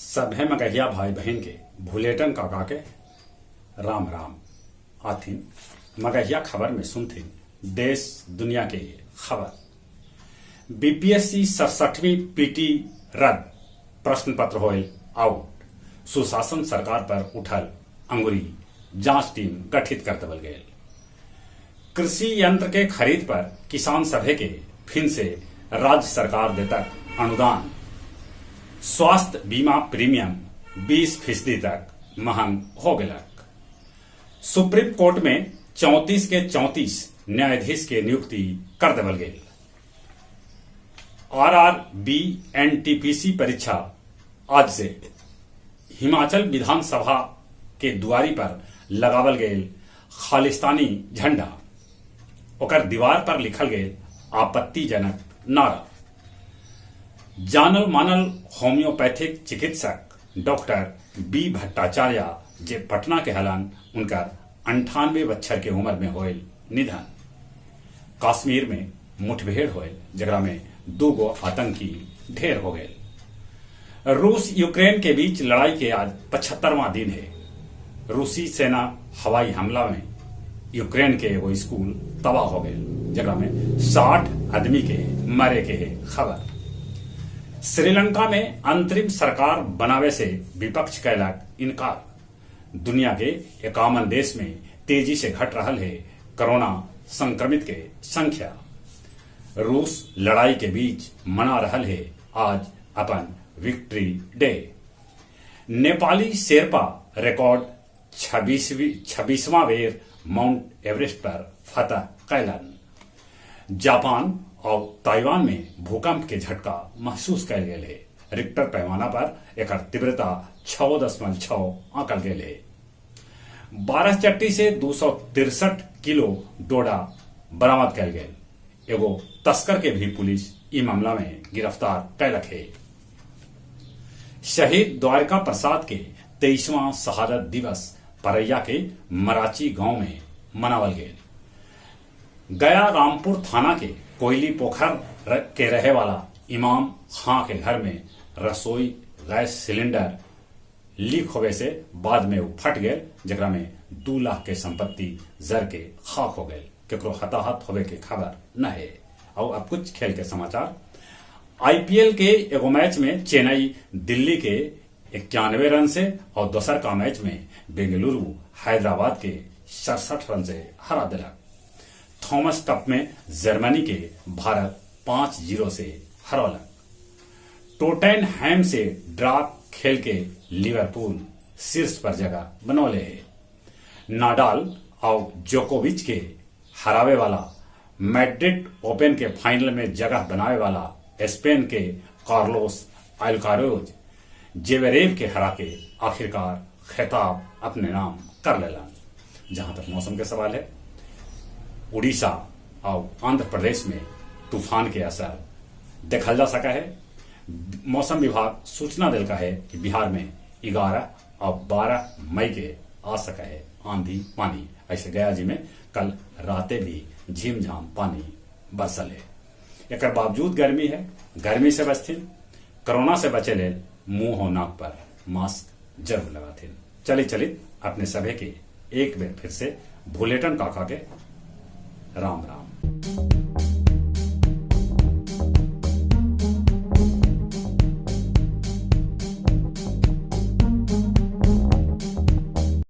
सभे मगहिया भाई बहन के भुलेटन काका के राम राम आथिन। मगहिया खबर में सुनथिन देश दुनिया के खबर। बीपीएससी 67वीं पीटी रद्द, प्रश्न पत्र होए आउट। सुशासन सरकार पर उठल अंगुरी, जांच टीम गठित कर देवल गए। कृषि यंत्र के खरीद पर किसान सभे के फिर से राज्य सरकार देतक अनुदान। स्वास्थ्य बीमा प्रीमियम 20% तक महंग हो गलक। सुप्रीम कोर्ट में 34 के 34 न्यायाधीश के नियुक्ति कर देवल गई। आरआरबी एनटीपीसी परीक्षा आज से। हिमाचल विधानसभा के दुआरी पर लगावल गए खालिस्तानी झंडा, ओकर दीवार पर लिखल गए आपत्तिजनक नारा। जानल मानल होम्योपैथिक चिकित्सक डॉक्टर बी भट्टाचार्य जे पटना के हलन, उनकर 98 बच्चर के उम्र में होल निधन। कश्मीर में मुठभेड़ होल, जगरा में 2 गो आतंकी ढेर हो गए। रूस यूक्रेन के बीच लड़ाई के आज 75वां दिन है। रूसी सेना हवाई हमला में यूक्रेन के एगो स्कूल तबाह हो गए, जगरा में 60 आदमी के मरे के खबर। श्रीलंका में अंतरिम सरकार बनावे से विपक्ष कैलक इनकार। दुनिया के 51 देश में तेजी से घट रहा है कोरोना संक्रमित के संख्या। रूस लड़ाई के बीच मना रहा है आज अपन victory day. Nepali Sherpa record 26वां बेर माउंट एवरेस्ट पर फतह कैलन। जापान और ताइवान में भूकंप के झटका महसूस कैल गए है। रिक्टर पैमाना पर एक तीव्रता 6.6 आंकल गए है। 12 चट्टी से 263 किलो डोडा बरामद कैल गए। एगो तस्कर के भी पुलिस ई मामला में गिरफ्तार कैलक है। शहीद द्वारका प्रसाद के 23वां शहादत दिवस परैया के मराची गांव में मनावल गए। गया रामपुर थाना के कोयली पोखर के रहे वाला इमाम खां के घर में रसोई गैस सिलेंडर लीक होवे से बाद में वो फट गए, जगरा में 2 लाख के संपत्ति जर के खाक हो गए। केकरो हताहत होवे के खबर न है। और अब कुछ खेल के समाचार। आईपीएल के एगो मैच में चेन्नई दिल्ली के 91 रन से और दोसर का मैच में बेंगलुरु हैदराबाद के 67 रन से हरा दिलक। थॉमस कप में जर्मनी के भारत 5-0 से हरौलक। टोटेनहैम से ड्रा खेल के लिवरपूल शीर्ष पर जगह बनौले है। नाडाल और जोकोविच के हरावे वाला मैड्रिड ओपन के फाइनल में जगह बनावे वाला स्पेन के कार्लोस अल्काराज जेवेरेव के हरा के आखिरकार खिताब अपने नाम कर लेलन। जहां तक मौसम के सवाल है, उड़ीसा और आंध्र प्रदेश में तूफान के असर देखल जा सका है। मौसम विभाग सूचना दिलका है कि बिहार में 11 और 12 मई के आ सका है आंधी पानी। ऐसे गया जी में कल राते भी झीमझाम पानी बरसल है। एक बावजूद गर्मी है, गर्मी से बचथिन। कोरोना से बचे ले मुंह और नाक पर मास्क जरूर लगाथिन। चलित अपने सभी के एक बेर फिर से भुलेटन काका के राम राम।